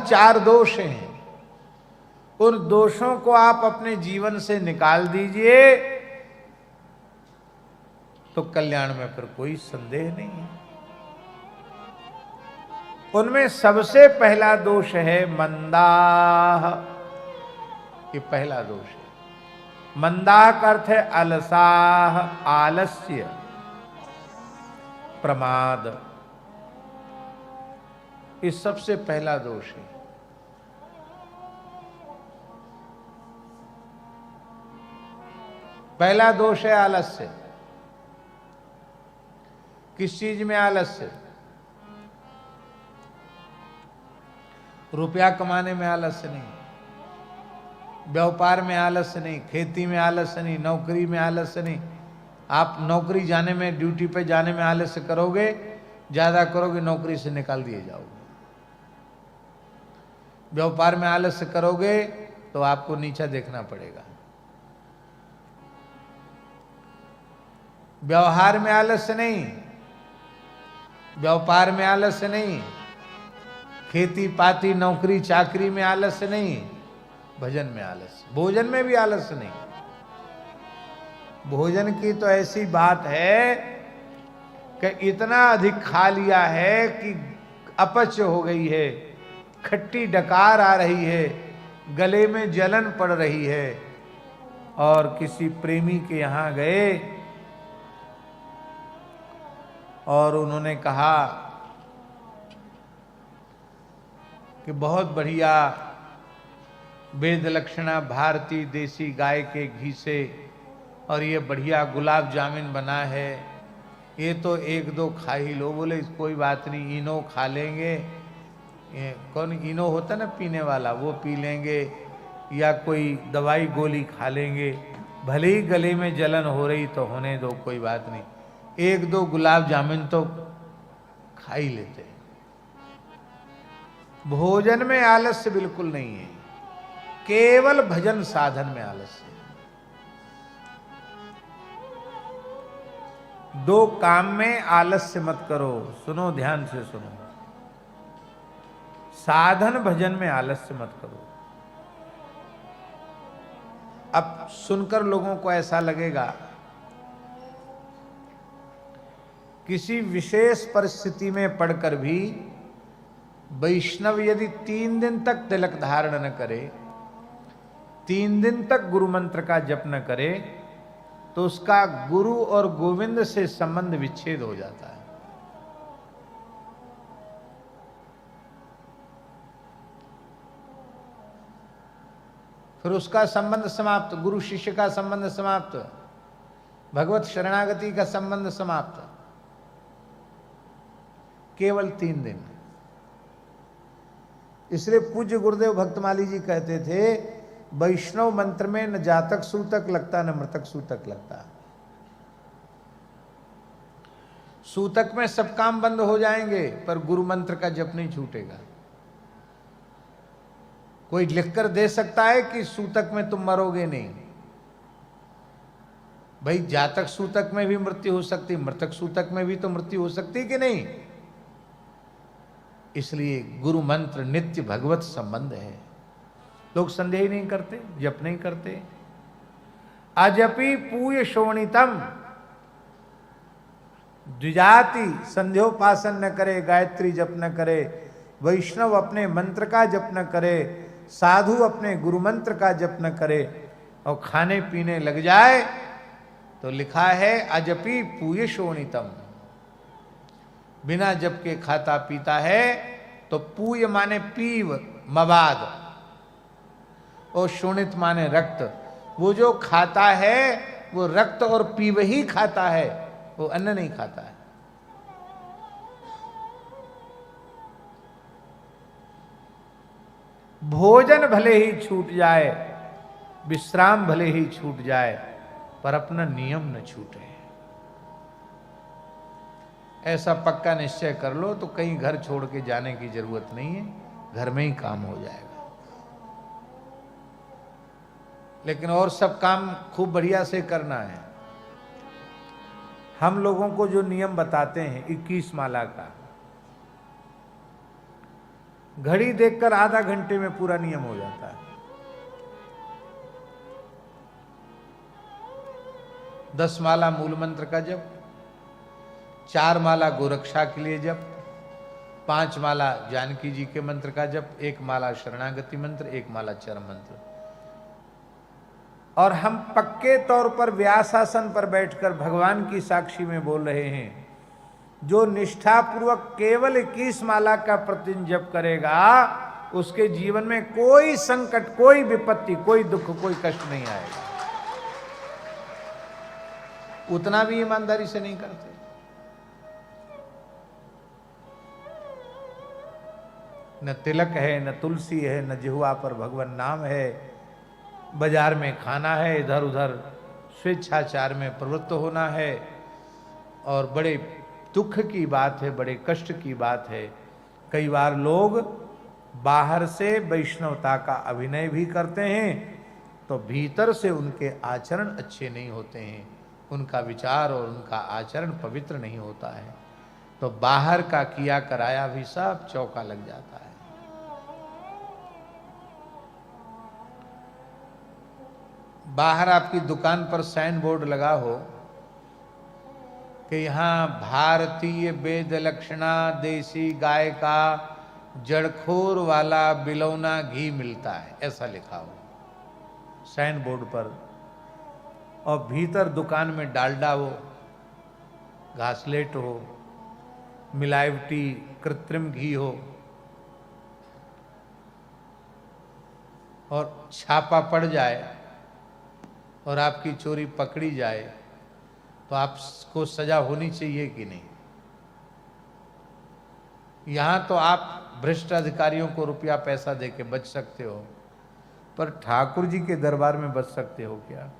4 दोष हैं, उन दोषों को आप अपने जीवन से निकाल दीजिए तो कल्याण में फिर कोई संदेह नहीं है। उनमें सबसे पहला दोष है मंदाह। ये पहला दोष है। मंदाह का अर्थ है अलसाह, आलस्य, प्रमाद। ये सबसे पहला दोष है। पहला दोष है आलस्य। किस चीज में आलस्य? रुपया कमाने में आलस्य नहीं, व्यापार में आलस्य नहीं, खेती में आलस्य नहीं, नौकरी में आलस्य नहीं। आप नौकरी जाने में, ड्यूटी पे जाने में आलस्य करोगे, ज्यादा करोगे नौकरी से निकाल दिए जाओगे। व्यापार में आलस्य करोगे तो आपको नीचा देखना पड़ेगा। व्यवहार में आलस्य नहीं, व्यापार में आलस्य नहीं, खेती पाती नौकरी चाकरी में आलस्य नहीं, भजन में आलस्य। भोजन में भी आलस्य नहीं। भोजन की तो ऐसी बात है कि इतना अधिक खा लिया है कि अपच हो गई है, खट्टी डकार आ रही है, गले में जलन पड़ रही है। और किसी प्रेमी के यहां गए और उन्होंने कहा कि बहुत बढ़िया वेद लक्षणा भारतीय देसी गाय के घी से और ये बढ़िया गुलाब जामुन बना है, ये तो 1-2 खा ही लो। बोले कोई बात नहीं, इनो खा लेंगे। ये कौन इनो होता ना पीने वाला, वो पी लेंगे, या कोई दवाई गोली खा लेंगे। भले ही गले में जलन हो रही तो होने दो, कोई बात नहीं, 1-2 गुलाब जामुन तो खा ही लेते। भोजन में आलस्य बिल्कुल नहीं है, केवल भजन साधन में आलस्य है। 2 काम में आलस्य मत करो। सुनो, ध्यान से सुनो। साधन भजन में आलस्य मत करो। अब सुनकर लोगों को ऐसा लगेगा, किसी विशेष परिस्थिति में पढ़कर भी वैष्णव यदि 3 दिन तक तिलक धारण न करे, 3 दिन तक गुरु मंत्र का जप न करे, तो उसका गुरु और गोविंद से संबंध विच्छेद हो जाता है। फिर उसका संबंध समाप्त, गुरु शिष्य का संबंध समाप्त, भगवत शरणागति का संबंध समाप्त। केवल 3 दिन। इसलिए पूज्य गुरुदेव भक्तमाली जी कहते थे, वैष्णव मंत्र में न जातक सूतक लगता न मृतक सूतक लगता। सूतक में सब काम बंद हो जाएंगे पर गुरु मंत्र का जप नहीं छूटेगा। कोई लिखकर दे सकता है कि सूतक में तुम मरोगे नहीं। भाई जातक सूतक में भी मृत्यु हो सकती, मृतक सूतक में भी तो मृत्यु हो सकती कि नहीं। इसलिए गुरु मंत्र नित्य भगवत संबंध है। लोग संदेह ही नहीं करते, जप नहीं करते। अजपि पूय शोणितम, द्विजाति संध्योपासन न करे, गायत्री जप न करे, वैष्णव अपने मंत्र का जप न करे, साधु अपने गुरु मंत्र का जप न करे और खाने पीने लग जाए तो लिखा है अजपि पूय शोणितम। बिना जप के खाता पीता है तो पूय माने पीव, मवाद, और शोणित माने रक्त। वो जो खाता है वो रक्त और पीव ही खाता है, वो अन्न नहीं खाता है। भोजन भले ही छूट जाए, विश्राम भले ही छूट जाए, पर अपना नियम न छूटे। ऐसा पक्का निश्चय कर लो तो कहीं घर छोड़ के जाने की जरूरत नहीं है, घर में ही काम हो जाएगा। लेकिन और सब काम खूब बढ़िया से करना है। हम लोगों को जो नियम बताते हैं 21 माला का, घड़ी देखकर आधा घंटे में पूरा नियम हो जाता है। 10 माला मूल मंत्र का जप, 4 माला गोरक्षा के लिए जप, 5 माला जानकी जी के मंत्र का जप, 1 माला शरणागति मंत्र, 1 माला चरम मंत्र। और हम पक्के तौर पर व्यासासन पर बैठकर भगवान की साक्षी में बोल रहे हैं, जो निष्ठापूर्वक केवल 21 माला का प्रतिदिन जप करेगा उसके जीवन में कोई संकट, कोई विपत्ति, कोई दुख, कोई कष्ट नहीं आएगा। उतना भी ईमानदारी से नहीं करते। न तिलक है, न तुलसी है, न जिह्वा पर भगवान नाम है, बाजार में खाना है, इधर उधर स्वेच्छाचार में प्रवृत्त होना है। और बड़े दुख की बात है, बड़े कष्ट की बात है। कई बार लोग बाहर से वैष्णवता का अभिनय भी करते हैं तो भीतर से उनके आचरण अच्छे नहीं होते हैं, उनका विचार और उनका आचरण पवित्र नहीं होता है, तो बाहर का किया कराया भी सब चौका लग जाता है। बाहर आपकी दुकान पर साइन बोर्ड लगा हो कि यहाँ भारतीय वेद लक्षणा देसी गाय का जड़खोर वाला बिलौना घी मिलता है, ऐसा लिखा हो साइन बोर्ड पर, और भीतर दुकान में डालडा हो, घासलेट हो, मिलावटी कृत्रिम घी हो, और छापा पड़ जाए और आपकी चोरी पकड़ी जाए तो आपको सजा होनी चाहिए कि नहीं? यहां तो आप भ्रष्ट अधिकारियों को रुपया पैसा देके बच सकते हो, पर ठाकुर जी के दरबार में बच सकते हो क्या?